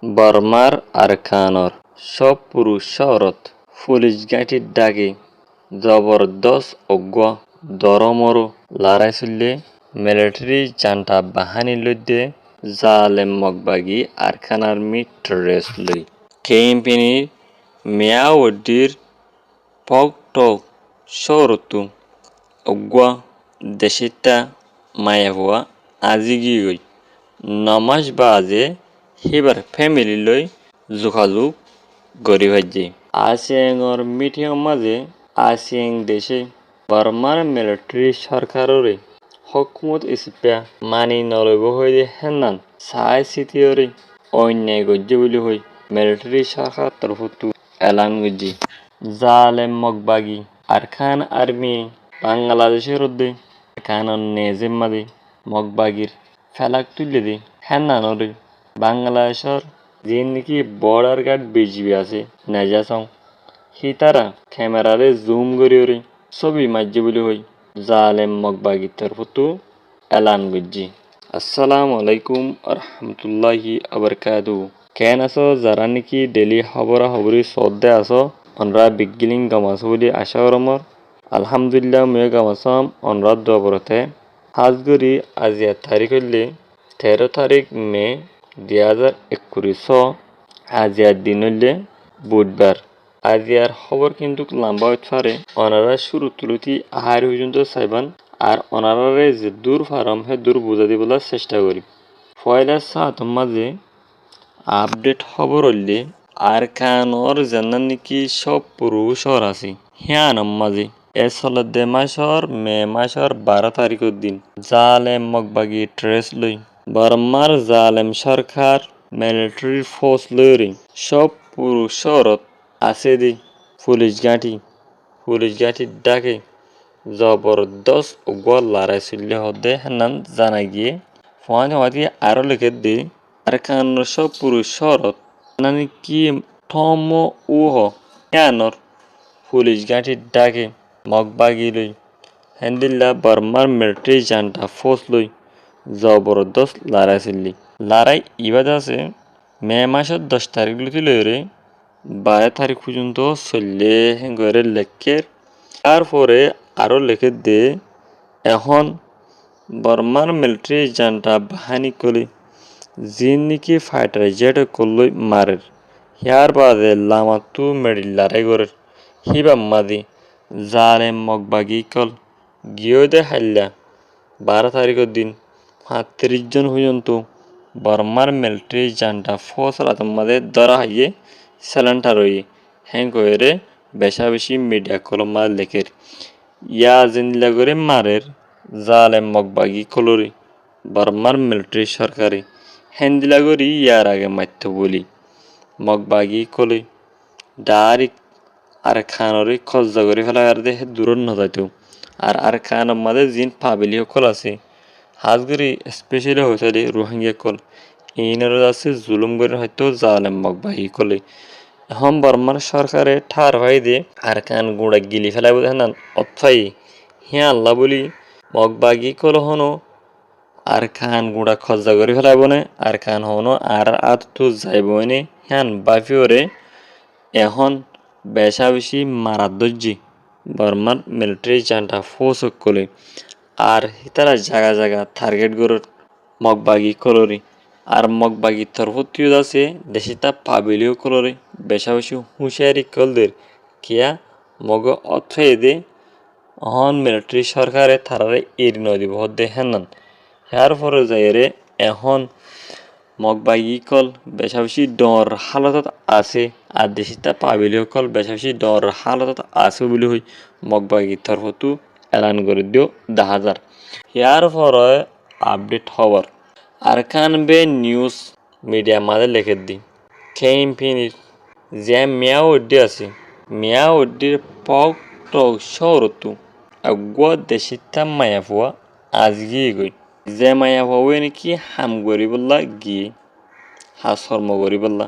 বর্মার আরকানর সব পুরুষ শহরত পুলিশ গাঁটির ডাকে জবরদস্ত অজ্ঞ দরমরো লড়াই চললে মিলিটারি জান্টা বাহানি লইতে জালেম মগবাগি আরকান আর্মি ট্রেস লই কেম্পিনি মেয়াওডির পকটক শহরতু অজ্ঞ দেশিতা মায়াভুয়া আজিগি নমাজ বাজে হিবার ফ্যামিলি লই যোগাযোগ গড়ি ভাজ্যে আসিয়াঙর মিটিং মাঝে আসিয়াং দেশে বর্মার মিলিটারি সরকাররে হকুমত ইসিপা মানি নলব হইলে হেনান সাই সিটিয়রে অন্যায় গজ্জে বলি হই মিলিটারি সরকার তরফতু এলান গজ্জে জালেম মগবাগি আরকান আর্মি বাংলাদেশের মধ্যে কানন নেজেম মাদে মগবাগির ফেলাক তুলে দে হেনানরে বাংলাদেশের যে নাকি বর্ডার গার্ড বিজিবি আছে নেজাসং হি তারা ক্যামেরারে জুম করি ছবি মাঝে বলি হই জালেম মগবাগির তরফতু এলান গজ্জি আসসালামু আলাইকুম রহমতুল্লাহি আবরকাতু কেন আছো যারা নাকি ডেলি খবরা খবরি শ্রদ্ধা আছো অনরা বিগিলিং গামাছো বলি আশা করমর আলহামদুলিল্লাহ মে গামাছাম অনরাত দবরতে হাজগরি আজিয়া তারিখ হইলে 13 তারিখ মে 2021 আজিয়ার দিন হইলে বুধবার আজিয়ার খবর কিন্তু লম্বা হইতে পারে ওনারা শুরু তুলতি আহার পর্যন্ত চাইবান আর ওনারারে যে দূর ফারম হে দূর বুঝা দিবলার চেষ্টা করি পয়লা সাত মাঝে আপডেট খবর হইলে আরকানর জানান নাকি সব পুরুষর আছে হিয়ান মাঝে এসলদে মাসর মে মাসর 12 তারিখের দিন জালেম মগবাগি ট্রেস লই বর্মার জালেম সরকার মিলিটারি ফোর্স লইরে সব পুরুষরত আছে দি পুলিশ গাঁটির ডাকে জবরদস্ত গোল লড়াই চললে হদে হেনান জানা গিয়ে ফোন হওয়াতে আরো লেখে দি আরকান সব পুরুষরত নানি কি থম উহ কেনর পুলিশ গাঁটির ডাকে মগবাগি লই হ্যান্ডিল্লা বর্মার মিলিটারি জান্টা ফোর্স লই জবরদস্ত লড়াই চললি লড়াই ইবাদ আছে মে মাসের 10 তারিখ লইরে 12 তারিখ পর্যন্ত চললে ঘরে লেখের তারপরে আরো লেখে দে এখন বর্মার মিলিটারি জান্টা বাহানি কলি জিন নাকি ফাইটার জেট করলই মারের হিয়ার বাদে লামাতু মেডিল লড়াই করের হিবা মাদি জালেম মগবাগি কল গিয়ে দে হাল্লা 12 তারিখের দিন 35 জন পর্যন্ত বর্মার মিলিটারি জান্টা ফোর্স রাতমাদে ধরা হাইয়ে সেলেন্টার হইয়ে হ্যাং করে বেশি মিডিয়া কলমা লেখের ইয়া জিনলা করে মারের জালেম মগবাগি কলরি বর্মার মিলিটারি সরকারি হ্যান্দিলা করি ইয়ার আগে মাত্য বলি মগবাগি কলে ডাইরেক্ট আর খানরে খজ্জা করে ফেলা আর দেহে দূর নজাইতো আর খানের মাঝে জিন পাবিলি কল আছে হাজগরি স্পেশালি হয়েছে রোহিঙ্গা কল ইনার আছে জুলুম করে হয়তো জালেম মগবাগি কলে এখন বর্মার সরকারে ঠার ভাই দিয়ে আর কান গুঁড়া গিলি ফেলাই বোধ না অথাই হিয়া আল্লাহ বলি মগবাগি কল হনো আর খান গুঁড়া খজ্জা করে ফেলাইব না আর খান হনো আর তো যাইব নে হ্যান বাফিওরে এখন বেশি মারার দর্জি বর্মার মিলিটারি জান্টা ফোর্স কলে আর তারা জায়গা টার্গেট করে মগবাগি কলরি আর মগবাগি তরফতিও আছে দেশে তা পাবিলিও কলরে বেশি হুঁশিয়ারি কলদের কিয়া মগ অথে দে অহন মিলিটারি সরকারে তারারে এড়ি নদীব হদ্দে হেনান হেয়ার পরে যাইরে এখন মগবাগি কল বেশি ডর হালতত আছে আর দেশিতা পাবিলিও কল বেশি ডর হালতত আছে বলে হই মগবাগি তরফতু এলান করে দিও 10,000 হেয়ার পরে আপডেট খবর আরকান বে নিউজ মিডিয়া মাঝে লেখে দি কেম্পিনির যে মিয়া ওড্ডি আছে মিয়া ওড্ডির পক টক শহরতু আগুয়া দেশিতা মায়াফুয়া আজগি গই যে মায়াফুয়া নাকি হাম গরিবল্লা গিয়ে হাসর্ম গরিবল্লা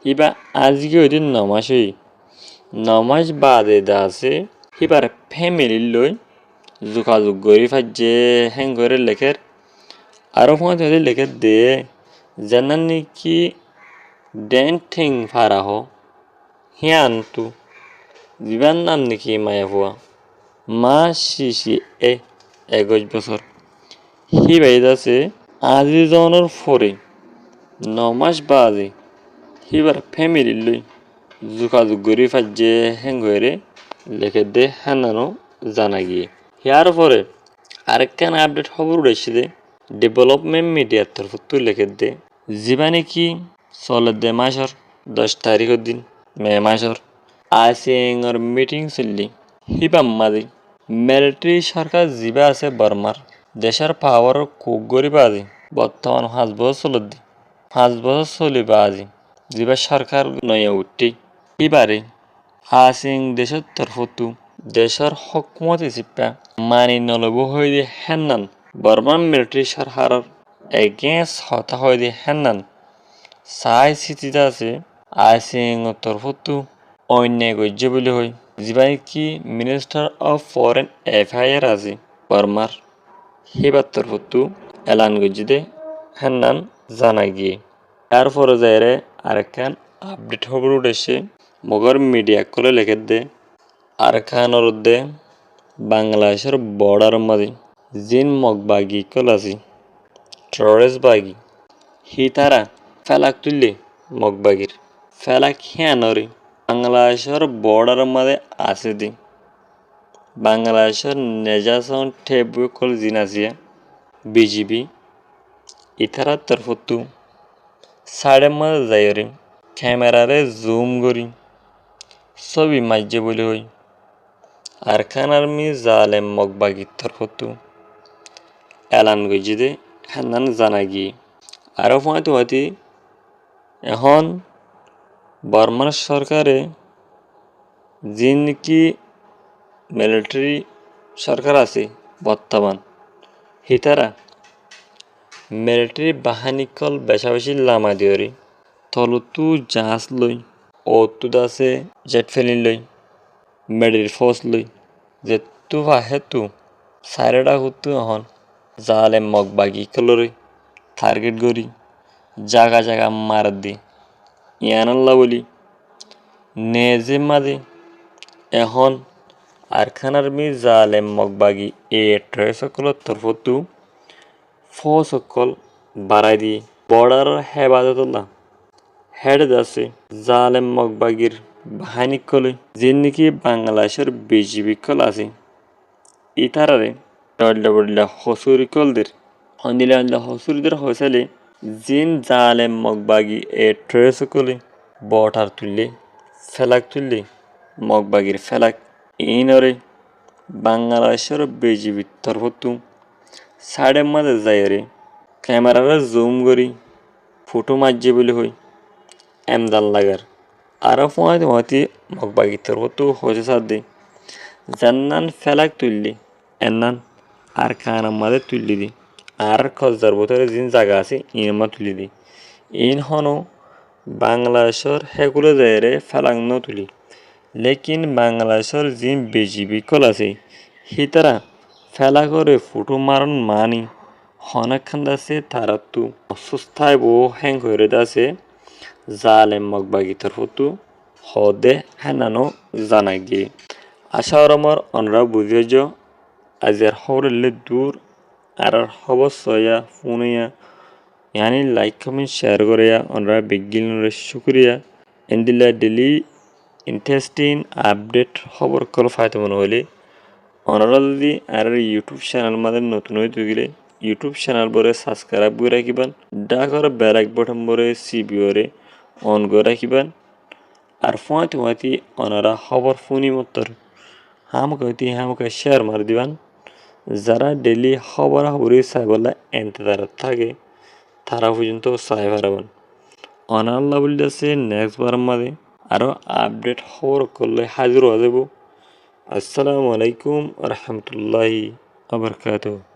হিবা আজকে ওই দিন নমাজ বাদে দা আছে হিবার ফ্যামিলি লই যোগাযোগ গরি ফাইজে হ্যাং করে লেখের আরো ফোন লেখে দে জানান নাকি ডেন থিং ফারাহ হিয়ান তু জিবান নাম নাকি মায়া ভুয়া মা শিশি 21 বছর হি বাইদাছে আজিজনের ফরে 9 মাস বাজে হিবার ফ্যামিলি লই যোগাযোগ করি ফাজ্যে হেঙ্গরে লেখে দে হানানো জানা গিয়ে হিয়ার পরে আরেকখান আপডেট খবর উড়াইছে দে ডেভেলপমেন্ট মিডিয়ার তরফ লেখে দে জীবানে কি চলে দে মাসর 10 তারিখের দিন মে মাসর আসিংর মিটিং চললি হিবাম মাদি মিলিটারি সরকার জিবা আছে বর্মার দেশের পাওয়ার কুক গরিব আজি বর্তমান 5 বছর চলদি 5 বছর চলিবা আজি জিবা সরকার নয়া উঠি এবারে হাসিং দেশের তরফতু দেশের হকুমত হিসিপা মানি নলব হয়ে দিয়ে হেন্নান বর্মান মিলিটারি সরকারের এগেন্স হতা হয়ে দিয়ে হেন্নান চাই স্থিতিতে আছে হাসিং তরফতু অন্যায় গজ্য বলে হয় যিবাই কি মিনিস্টার অফ ফরেন অ্যাফেয়ার আছে বর্মার হেবার তরফতু এলান গজ্য দে হেন্নান জানা গিয়ে তারপরে যাইরে আরেকখান আপডেট খবর উঠেছে মগর মিডিয়া করে লেখে দে আরখানোর দে বাংলাদেশের বর্ডার মাঝে জিন মগবাগি কলাসি ট্ররেস বাগি হি তারা ফেলাক তুললে মগবাগির ফেলাক হিয়ানরে বাংলাদেশের বর্ডার মাঝে আছে দি বাংলাদেশের নেজাসন ঠেবু কল জিনাসিয়া বিজিবি ইতারার তরফতু সাড়ে মাঝে যাইরে ক্যামেরারে জুম করি ছবি মাইজে বলে হই আর খান আর্মি জালেম মগবাগির তরফতু এলান গইজি দে হান্নান জানা গিয়ে আরও হয়তো এখন বর্মার সরকারে যিন কি মিলিটারি সরকার আছে বর্তমান হিতারা মিলিটারি বাহিনী কল বেশা বেশি লামা দিয়রি তলতু জাহাজ লই অতুদ আছে জেট ফেলিন লই মেডির ফোর্স লই যেতু বাহে তু সাইরেডা হুতু এখন জালে মগবাগি কলরে টার্গেট করি জাগা জাগা মার দি ইয়ানাল্লা বলি নেজে মাদে এখন আরখানার মি জালে মগবাগি ট্রেসকলের তরফতু ফোসকল বাড়াই দিয়ে বর্ডার হেফাজতুল্লাহ হেড আছে জালেম মগবাগির বাহিনী কলে যে নাকি বাংলাদেশের বিজিবি কল আছে ইতারারে ডল্লা বড্লা হসুরি কলদের হন্দিলা হসুরিদের হয়েছিলে জিন জালেম মগবাগি ট্রেস কলে বটার তুললে ফেলাক তুললে মগবাগির ফেলাক ইনরে বাংলাদেশের বিজিবির তরফতু সাড়ে মাঝে যাইরে ক্যামেরারে জুম করি ফটো মাঝে বলে হই এমদান লাগার আরও হয়তো মগবাগির তরফতু হয়েছে সাদে জান্নান ফেলাক তুললি এন্নান আর খানার মাঝে তুললি দি আর খজার বোতলে যিন জায়গা আছে ইনমা তুলি দি ইন হনো বাংলাদেশের হেগুলো যাইরে ফেলাং ন তুলি লেকিন বাংলাদেশের যিন বিজিবি কল আছে হিতারা ফেলা করে ফুটো মারণ মানি হনাখান দাসে তারা তু অসুস্থায় বো হ্যাং হয়ে দাসে জালেম মগবাগি তরফতু হদে হেনানো জানা গিয়ে আশা আমার অনরা বুঝিয়ে যে আজের হরলে দূর আর খবর সয়া ফোনিয়া ইয়ানি লাইক কমেন্ট শেয়ার করিয়া অনরা বিজ্ঞানের শুক্রিয়া এন্দিলা ডেলি ইন্টারেস্টিং আপডেট খবর কল ফায়তে মনে হলে অনরা যদি আর ইউটিউব চ্যানেল মাঝে নতুন হয়ে গেলে ইউটিউব চ্যানেল বরে সাবস্ক্রাইব করে রাখিবান ডাকর বেল আইকন বটন বরে সিবিওরে অন করে রাখিবান আর ফাঁতি অনরা খবর ফোনি মতর হামকে শেয়ার মার দিবান যারা ডেলি খবর খবরই চাই বলে এন্তেদার থাকে তারা পর্যন্ত চাই পারবেন অনাল্লা বলতেছে নেক্সট বার মাঝে আরও আপডেট খবর করলে হাজির হয়ে যাব আসসালামু আলাইকুম রহমতুল্লাহি আবরকাতুহু